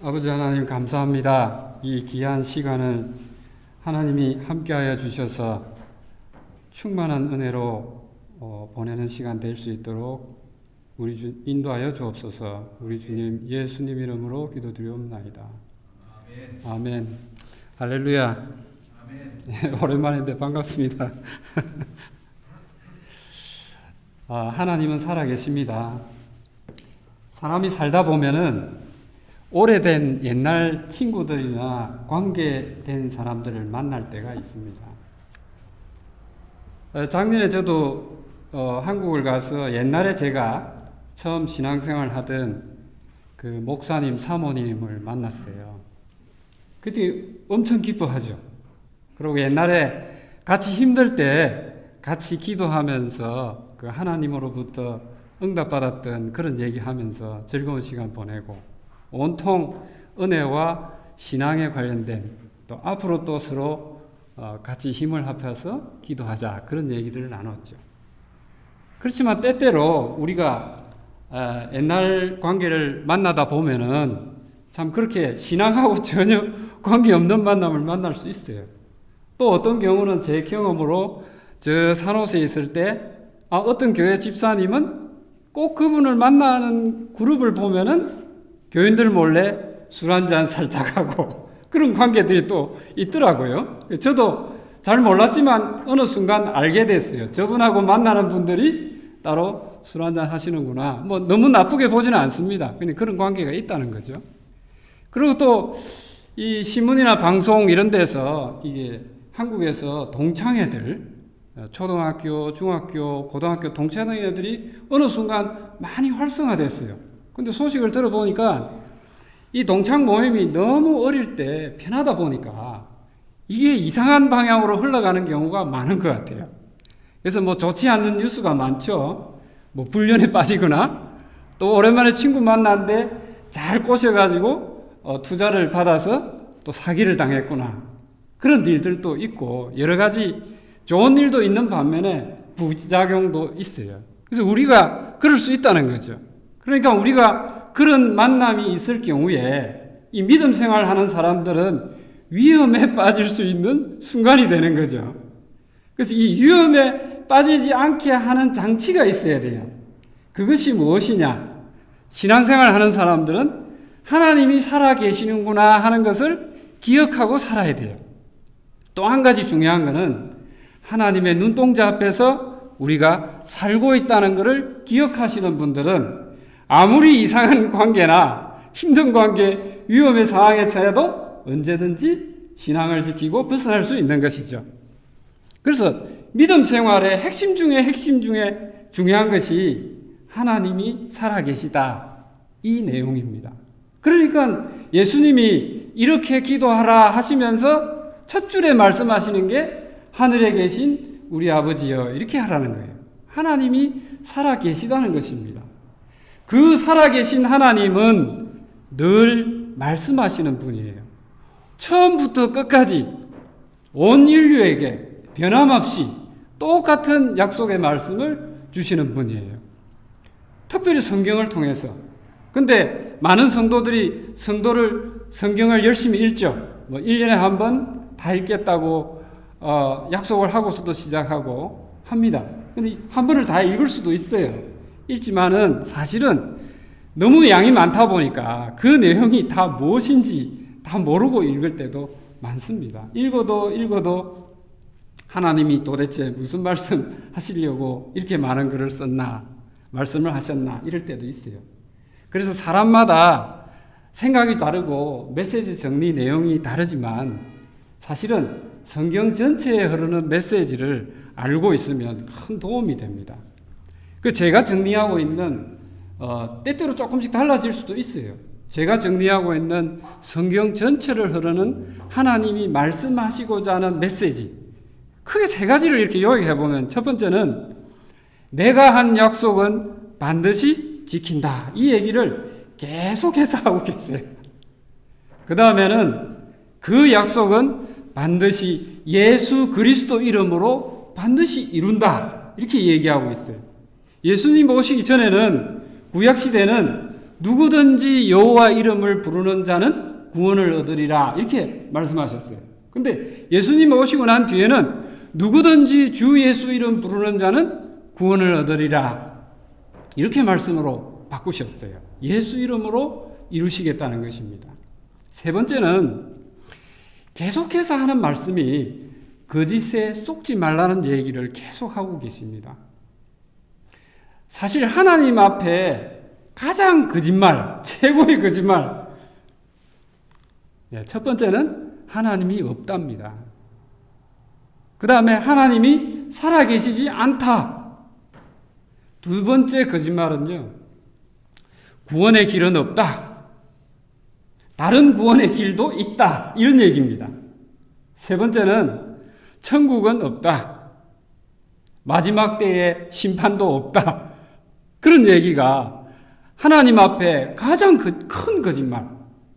아버지 하나님 감사합니다. 이 귀한 시간을 하나님이 함께하여 주셔서 충만한 은혜로 보내는 시간 될 수 있도록 우리 주 인도하여 주옵소서. 우리 주님 예수님 이름으로 기도드리옵나이다. 아멘. 할렐루야. 아멘. 오랜만인데 반갑습니다. 하나님은 살아계십니다. 사람이 살다 보면은 오래된 옛날 친구들이나 관계된 사람들을 만날 때가 있습니다. 작년에 저도 한국을 가서 옛날에 제가 처음 신앙생활 하던 그 목사님, 사모님을 만났어요. 그때 엄청 기뻐하죠. 그리고 옛날에 같이 힘들 때 같이 기도하면서 그 하나님으로부터 응답받았던 그런 얘기하면서 즐거운 시간 보내고 온통 은혜와 신앙에 관련된 또 앞으로 또 서로 같이 힘을 합해서 기도하자 그런 얘기들을 나눴죠. 그렇지만 때때로 우리가 옛날 관계를 만나다 보면은 참 그렇게 신앙하고 전혀 관계없는 만남을 만날 수 있어요. 또 어떤 경우는 제 경험으로 저 산호세에 있을 때 어떤 교회 집사님은 꼭 그분을 만나는 그룹을 보면은 교인들 몰래 술 한잔 살짝 하고 그런 관계들이 또 있더라고요. 저도 잘 몰랐지만 어느 순간 알게 됐어요. 저분하고 만나는 분들이 따로 술 한잔 하시는구나. 뭐 너무 나쁘게 보지는 않습니다. 근데 그런 관계가 있다는 거죠. 그리고 또 이 신문이나 방송 이런 데서 이게 한국에서 동창회들 초등학교, 중학교, 고등학교 동창회들이 어느 순간 많이 활성화됐어요. 근데 소식을 들어보니까 이 동창 모임이 너무 어릴 때 편하다 보니까 이게 이상한 방향으로 흘러가는 경우가 많은 것 같아요. 그래서 뭐 좋지 않는 뉴스가 많죠. 뭐 불륜에 빠지거나 또 오랜만에 친구 만났는데 잘 꼬셔가지고 투자를 받아서 또 사기를 당했구나. 그런 일들도 있고 여러 가지 좋은 일도 있는 반면에 부작용도 있어요. 그래서 우리가 그럴 수 있다는 거죠. 그러니까 우리가 그런 만남이 있을 경우에 이 믿음 생활하는 사람들은 위험에 빠질 수 있는 순간이 되는 거죠. 그래서 이 위험에 빠지지 않게 하는 장치가 있어야 돼요. 그것이 무엇이냐? 신앙생활 하는 사람들은 하나님이 살아계시는구나 하는 것을 기억하고 살아야 돼요. 또 한 가지 중요한 것은 하나님의 눈동자 앞에서 우리가 살고 있다는 것을 기억하시는 분들은 아무리 이상한 관계나 힘든 관계, 위험의 상황에 처해도 언제든지 신앙을 지키고 벗어날 수 있는 것이죠. 그래서 믿음 생활의 핵심 중에 중요한 것이 하나님이 살아계시다. 이 내용입니다. 그러니까 예수님이 이렇게 기도하라 하시면서 첫 줄에 말씀하시는 게 하늘에 계신 우리 아버지여 이렇게 하라는 거예요. 하나님이 살아계시다는 것입니다. 그 살아계신 하나님은 늘 말씀하시는 분이에요. 처음부터 끝까지 온 인류에게 변함없이 똑같은 약속의 말씀을 주시는 분이에요. 특별히 성경을 통해서. 근데 많은 성도들이 성경을 열심히 읽죠. 뭐 1년에 한 번 다 읽겠다고 약속을 하고서도 시작하고 합니다. 근데 한 번을 다 읽을 수도 있어요. 읽지만은 사실은 너무 양이 많다 보니까 그 내용이 다 무엇인지 다 모르고 읽을 때도 많습니다. 읽어도 하나님이 도대체 무슨 말씀 하시려고 이렇게 많은 글을 썼나, 말씀을 하셨나 이럴 때도 있어요. 그래서 사람마다 생각이 다르고 메시지 정리 내용이 다르지만 사실은 성경 전체에 흐르는 메시지를 알고 있으면 큰 도움이 됩니다. 그 제가 정리하고 있는 때때로 조금씩 달라질 수도 있어요. 제가 정리하고 있는 성경 전체를 흐르는 하나님이 말씀하시고자 하는 메시지 크게 세 가지를 이렇게 요약해 보면 첫 번째는 내가 한 약속은 반드시 지킨다. 이 얘기를 계속해서 하고 계세요. 그 다음에는 그 약속은 반드시 예수 그리스도 이름으로 반드시 이룬다. 이렇게 얘기하고 있어요. 예수님 오시기 전에는 구약시대는 누구든지 여호와 이름을 부르는 자는 구원을 얻으리라 이렇게 말씀하셨어요. 근데 예수님 오시고 난 뒤에는 누구든지 주 예수 이름 부르는 자는 구원을 얻으리라 이렇게 말씀으로 바꾸셨어요. 예수 이름으로 이루시겠다는 것입니다. 세 번째는 계속해서 하는 말씀이 거짓에 속지 말라는 얘기를 계속하고 계십니다. 사실 하나님 앞에 가장 거짓말, 최고의 거짓말. 첫 번째는 하나님이 없답니다. 그 다음에 하나님이 살아계시지 않다. 두 번째 거짓말은요, 구원의 길은 없다. 다른 구원의 길도 있다. 이런 얘기입니다. 세 번째는 천국은 없다. 마지막 때에 심판도 없다. 그런 얘기가 하나님 앞에 가장 큰 거짓말,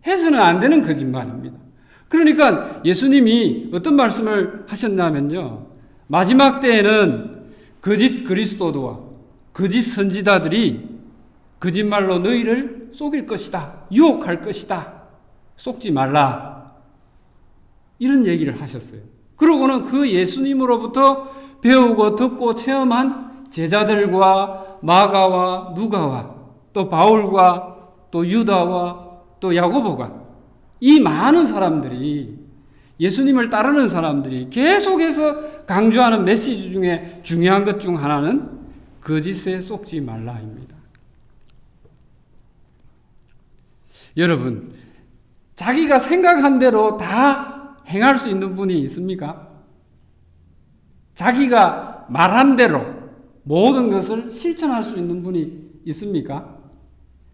해서는 안 되는 거짓말입니다. 그러니까 예수님이 어떤 말씀을 하셨냐면요, 마지막 때에는 거짓 그리스도와 거짓 선지자들이 거짓말로 너희를 속일 것이다, 유혹할 것이다, 속지 말라, 이런 얘기를 하셨어요. 그러고는 그 예수님으로부터 배우고 듣고 체험한 제자들과 마가와 누가와 또 바울과 또 유다와 또 야고보가, 이 많은 사람들이, 예수님을 따르는 사람들이 계속해서 강조하는 메시지 중에 중요한 것 중 하나는 거짓에 속지 말라입니다. 여러분, 자기가 생각한 대로 다 행할 수 있는 분이 있습니까? 자기가 말한 대로 모든 것을 실천할 수 있는 분이 있습니까?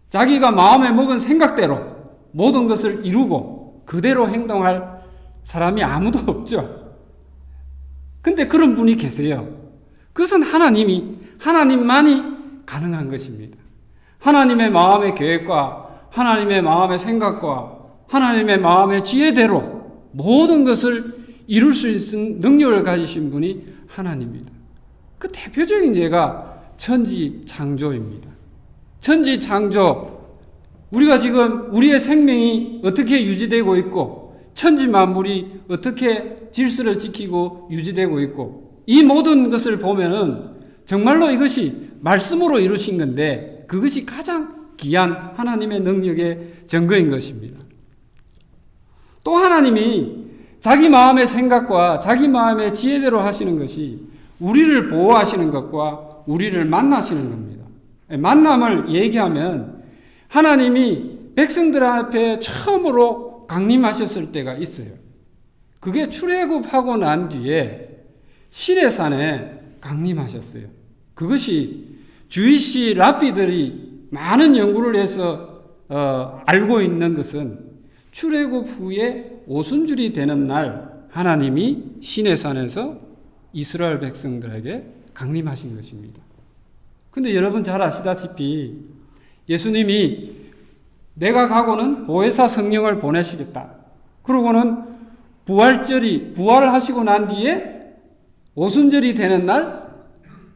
자기가 마음에 먹은 생각대로 모든 것을 이루고 그대로 행동할 사람이 아무도 없죠. 근데 그런 분이 계세요. 그것은 하나님만이 가능한 것입니다. 하나님의 마음의 계획과 하나님의 마음의 생각과 하나님의 마음의 지혜대로 모든 것을 이룰 수 있는 능력을 가지신 분이 하나님입니다. 그 대표적인 예가 천지창조입니다. 천지창조, 우리가 지금 우리의 생명이 어떻게 유지되고 있고 천지 만물이 어떻게 질서를 지키고 유지되고 있고, 이 모든 것을 보면은 정말로 이것이 말씀으로 이루신 건데 그것이 가장 귀한 하나님의 능력의 증거인 것입니다. 또 하나님이 자기 마음의 생각과 자기 마음의 지혜대로 하시는 것이 우리를 보호하시는 것과 우리를 만나시는 겁니다. 만남을 얘기하면 하나님이 백성들 앞에 처음으로 강림하셨을 때가 있어요. 그게 출애굽하고 난 뒤에 시내산에 강림하셨어요. 그것이 주이시 랍비들이 많은 연구를 해서 알고 있는 것은 출애굽 후에 오순절이 되는 날 하나님이 시내산에서 이스라엘 백성들에게 강림하신 것입니다. 근데 여러분 잘 아시다시피 예수님이 내가 가고는 보혜사 성령을 보내시겠다. 그러고는 부활하시고 난 뒤에 오순절이 되는 날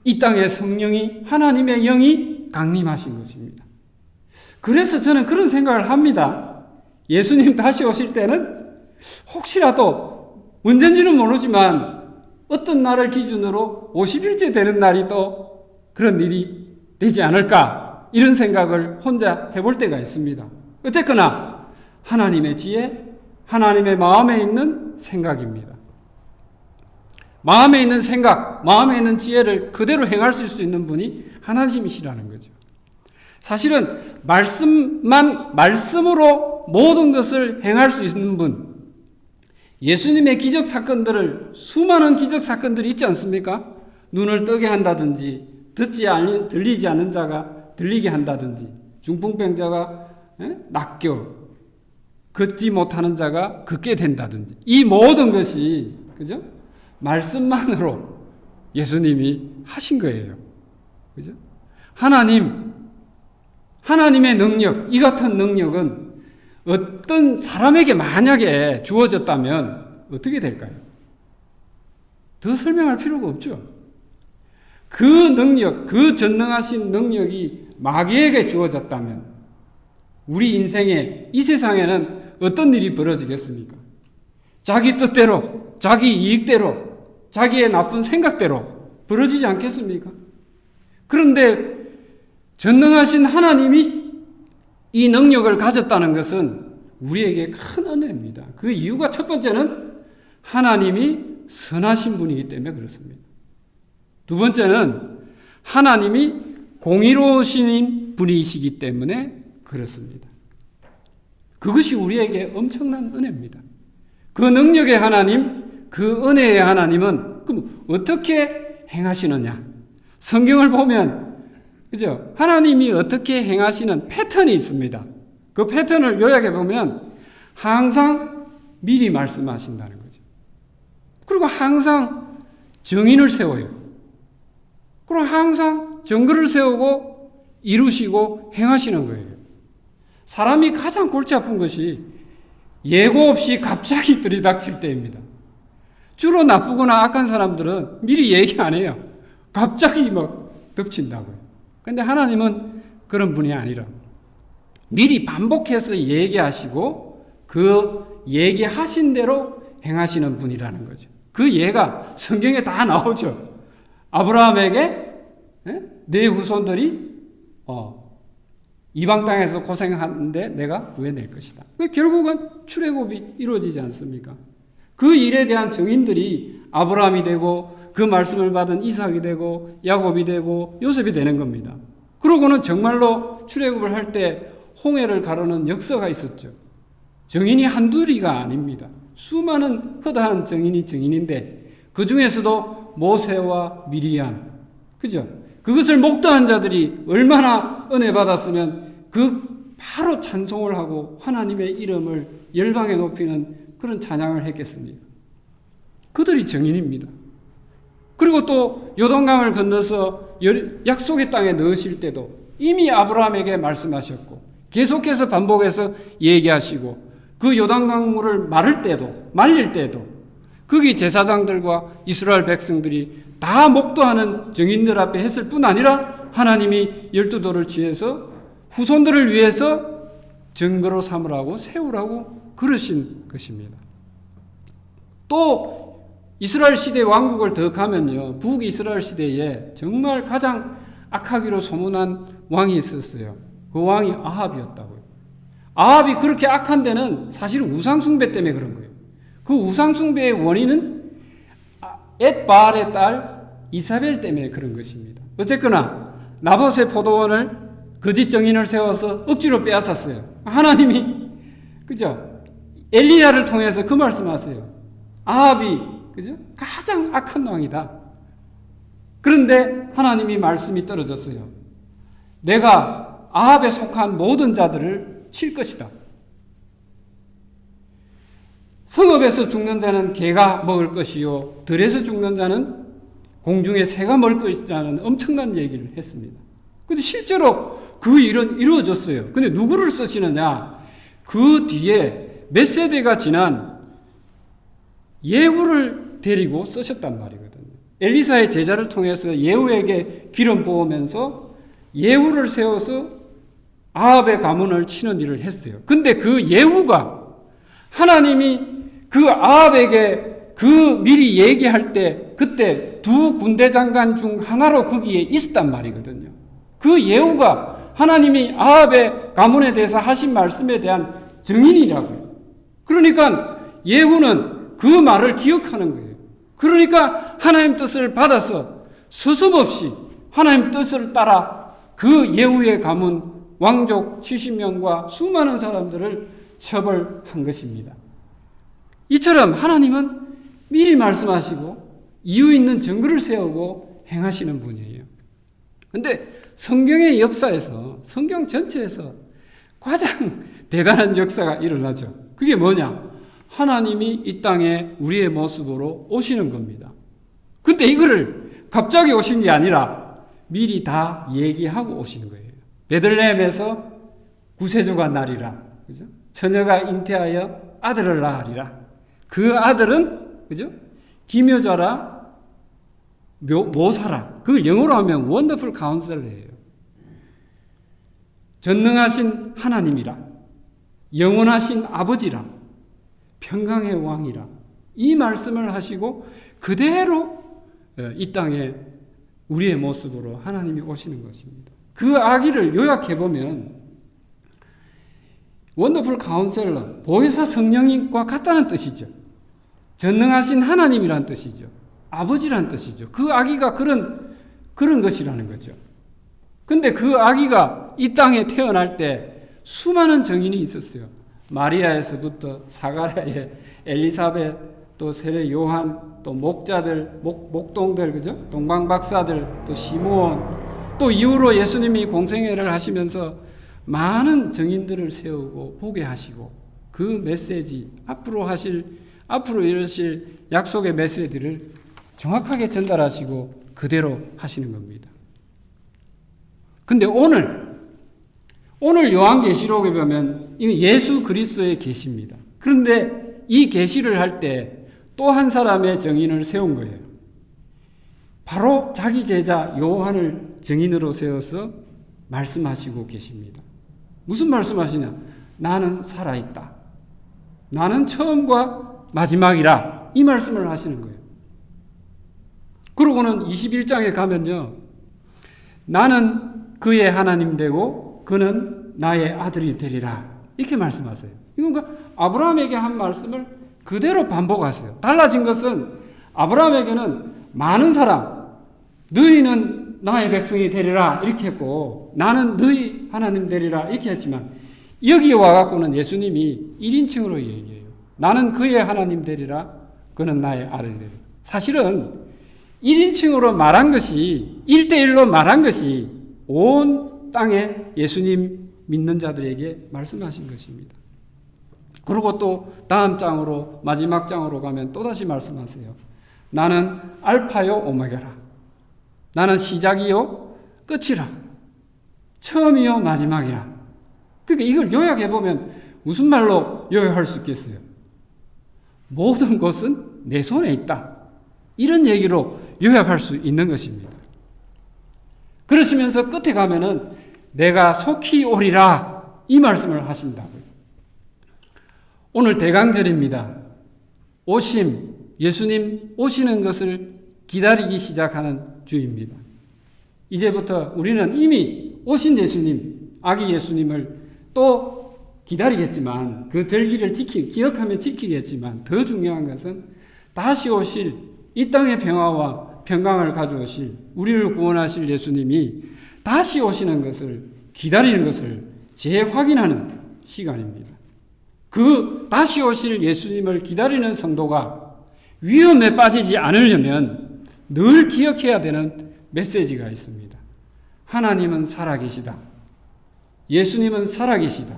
이 땅에 성령이, 하나님의 영이 강림하신 것입니다. 그래서 저는 그런 생각을 합니다. 예수님 다시 오실 때는 혹시라도 언젠지는 모르지만 어떤 날을 기준으로 50일째 되는 날이 또 그런 일이 되지 않을까, 이런 생각을 혼자 해볼 때가 있습니다. 어쨌거나 하나님의 지혜, 하나님의 마음에 있는 생각입니다. 마음에 있는 생각, 마음에 있는 지혜를 그대로 행하실 수 있는 분이 하나님이시라는 거죠. 사실은 말씀으로 모든 것을 행할 수 있는 분, 예수님의 기적 사건들을, 수많은 기적 사건들이 있지 않습니까? 눈을 뜨게 한다든지, 들리지 않는 자가 들리게 한다든지, 중풍병자가 낫겨, 걷지 못하는 자가 걷게 된다든지, 이 모든 것이, 그죠? 말씀만으로 예수님이 하신 거예요. 그죠? 하나님의 능력, 이 같은 능력은 어떤 사람에게 만약에 주어졌다면 어떻게 될까요? 더 설명할 필요가 없죠. 그 능력, 그 전능하신 능력이 마귀에게 주어졌다면 우리 인생에 이 세상에는 어떤 일이 벌어지겠습니까? 자기 뜻대로, 자기 이익대로, 자기의 나쁜 생각대로 벌어지지 않겠습니까? 그런데 전능하신 하나님이 이 능력을 가졌다는 것은 우리에게 큰 은혜입니다. 그 이유가 첫 번째는 하나님이 선하신 분이기 때문에 그렇습니다. 두 번째는 하나님이 공의로우신 분이시기 때문에 그렇습니다. 그것이 우리에게 엄청난 은혜입니다. 그 능력의 하나님, 그 은혜의 하나님은 그럼 어떻게 행하시느냐? 성경을 보면 그죠? 하나님이 어떻게 행하시는 패턴이 있습니다. 그 패턴을 요약해 보면 항상 미리 말씀하신다는 거죠. 그리고 항상 정인을 세워요. 그리고 항상 정글을 세우고 이루시고 행하시는 거예요. 사람이 가장 골치 아픈 것이 예고 없이 갑자기 들이닥칠 때입니다. 주로 나쁘거나 악한 사람들은 미리 얘기 안 해요. 갑자기 막 덮친다고요. 그런데 하나님은 그런 분이 아니라 미리 반복해서 얘기하시고 그 얘기하신 대로 행하시는 분이라는 거죠. 그 예가 성경에 다 나오죠. 아브라함에게 내 후손들이 이방 땅에서 고생하는데 내가 구해낼 것이다. 결국은 출애굽이 이루어지지 않습니까? 그 일에 대한 증인들이 아브라함이 되고 그 말씀을 받은 이삭이 되고 야곱이 되고 요셉이 되는 겁니다. 그러고는 정말로 출애굽을 할 때 홍해를 가르는 역사가 있었죠. 증인이 한둘이가 아닙니다. 수많은 허다한 증인이 증인인데 그 중에서도 모세와 미리암, 그죠? 그것을 목도한 자들이 얼마나 은혜 받았으면 그 바로 찬송을 하고 하나님의 이름을 열방에 높이는 그런 찬양을 했겠습니까? 그들이 증인입니다. 그리고 또 요단강을 건너서 약속의 땅에 넣으실 때도 이미 아브라함에게 말씀하셨고 계속해서 반복해서 얘기하시고 그 요단강물을 말릴 때도 거기 제사장들과 이스라엘 백성들이 다 목도하는 증인들 앞에 했을 뿐 아니라 하나님이 12돌을 지어서 후손들을 위해서 증거로 삼으라고 세우라고 그러신 것입니다. 또 이스라엘 시대 왕국을 더 가면요. 북이스라엘 시대에 정말 가장 악하기로 소문난 왕이 있었어요. 그 왕이 아합이었다고요. 아합이 그렇게 악한 데는 사실 우상숭배 때문에 그런 거예요. 그 우상숭배의 원인은 엣바알의 딸 이사벨 때문에 그런 것입니다. 어쨌거나 나봇의 포도원을 거짓 증인을 세워서 억지로 빼앗았어요. 하나님이 그죠? 엘리야를 통해서 그 말씀하세요. 아합이 그죠? 가장 악한 왕이다. 그런데 하나님이 말씀이 떨어졌어요. 내가 아합에 속한 모든 자들을 칠 것이다. 성읍에서 죽는 자는 개가 먹을 것이요 들에서 죽는 자는 공중의 새가 먹을 것이라는 엄청난 얘기를 했습니다. 근데 실제로 그 일은 이루어졌어요. 근데 누구를 쓰시느냐? 그 뒤에 몇 세대가 지난 예후를 데리고 쓰셨단 말이거든요. 엘리사의 제자를 통해서 예후에게 기름 부으면서 예후를 세워서 아합의 가문을 치는 일을 했어요. 근데 그 예후가 하나님이 그 아합에게 그 미리 얘기할 때 그때 두 군대 장관 중 하나로 거기에 있었단 말이거든요. 그 예후가 하나님이 아합의 가문에 대해서 하신 말씀에 대한 증인이라고요. 그러니까 예후는 그 말을 기억하는 거예요. 그러니까 하나님 뜻을 받아서 서슴없이 하나님 뜻을 따라 그 예후의 가문 왕족 70명과 수많은 사람들을 처벌한 것입니다. 이처럼 하나님은 미리 말씀하시고 이유 있는 증거를 세우고 행하시는 분이에요. 그런데 성경의 역사에서 성경 전체에서 가장 대단한 역사가 일어나죠. 그게 뭐냐? 하나님이 이 땅에 우리의 모습으로 오시는 겁니다. 근데 이거를 갑자기 오신 게 아니라 미리 다 얘기하고 오신 거예요. 베들레헴에서 구세주가 나리라. 그죠? 처녀가 잉태하여 아들을 낳으리라. 그 아들은 그죠? 기묘자라 모사라. 그걸 영어로 하면 원더풀 카운셀러예요. 전능하신 하나님이라, 영원하신 아버지라, 평강의 왕이라, 이 말씀을 하시고 그대로 이 땅에 우리의 모습으로 하나님이 오시는 것입니다. 그 아기를 요약해보면 원더풀 카운셀러, 보혜사 성령님과 같다는 뜻이죠. 전능하신 하나님이란 뜻이죠. 아버지란 뜻이죠. 그 아기가 그런 것이라는 거죠. 근데 그 아기가 이 땅에 태어날 때 수많은 증인이 있었어요. 마리아에서부터 사가랴의 엘리사벳, 또 세례 요한, 또 목자들, 목동들, 그죠? 동방박사들, 또 시므온, 또 이후로 예수님이 공생애를 하시면서 많은 증인들을 세우고 보게 하시고 그 메시지, 앞으로 이루실 약속의 메시지를 정확하게 전달하시고 그대로 하시는 겁니다. 근데 오늘 요한계시록에 보면 이건 예수 그리스도의 계시입니다. 그런데 이 계시를 할 때 또 한 사람의 증인을 세운 거예요. 바로 자기 제자 요한을 증인으로 세워서 말씀하시고 계십니다. 무슨 말씀하시냐? 나는 살아있다. 나는 처음과 마지막이라. 이 말씀을 하시는 거예요. 그러고는 21장에 가면요. 나는 그의 하나님 되고 그는 나의 아들이 되리라. 이렇게 말씀하세요. 그러니까 아브라함에게 한 말씀을 그대로 반복하세요. 달라진 것은 아브라함에게는 많은 사람, 너희는 나의 백성이 되리라 이렇게 했고 나는 너희 하나님 되리라 이렇게 했지만 여기 와갖고는 예수님이 1인칭으로 얘기해요. 나는 그의 하나님 되리라, 그는 나의 아들 되리라. 사실은 1인칭으로 말한 것이 1대1로 말한 것이 온 땅에 예수님 믿는 자들에게 말씀하신 것입니다. 그리고 또 다음 장으로 마지막 장으로 가면 또다시 말씀하세요. 나는 알파요 오메가라. 나는 시작이요 끝이라. 처음이요 마지막이라. 그러니까 이걸 요약해보면 무슨 말로 요약할 수 있겠어요? 모든 것은 내 손에 있다. 이런 얘기로 요약할 수 있는 것입니다. 그러시면서 끝에 가면은 내가 속히 오리라 이 말씀을 하신다고요. 오늘 대강절입니다. 예수님 오시는 것을 기다리기 시작하는 주입니다. 이제부터 우리는 이미 오신 예수님, 아기 예수님을 또 기다리겠지만 그 절기를 기억하며 지키겠지만 더 중요한 것은 다시 오실 이 땅의 평화와 평강을 가져오실 우리를 구원하실 예수님이 다시 오시는 것을 기다리는 것을 재확인하는 시간입니다. 그 다시 오실 예수님을 기다리는 성도가 위험에 빠지지 않으려면 늘 기억해야 되는 메시지가 있습니다. 하나님은 살아계시다. 예수님은 살아계시다.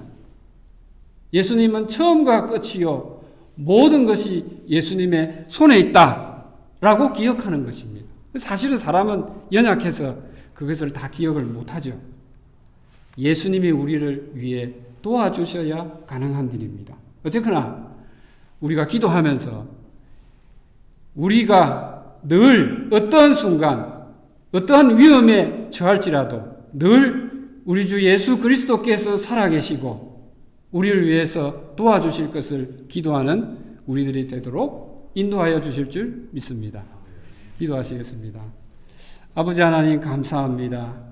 예수님은 처음과 끝이요 모든 것이 예수님의 손에 있다 라고 기억하는 것입니다. 사실은 사람은 연약해서 그것을 다 기억을 못하죠. 예수님이 우리를 위해 도와주셔야 가능한 일입니다. 어쨌거나 우리가 기도하면서 우리가 늘 어떠한 순간 어떠한 위험에 처할지라도 늘 우리 주 예수 그리스도께서 살아계시고 우리를 위해서 도와주실 것을 기도하는 우리들이 되도록 인도하여 주실 줄 믿습니다. 기도하시겠습니다. 아버지 하나님 감사합니다.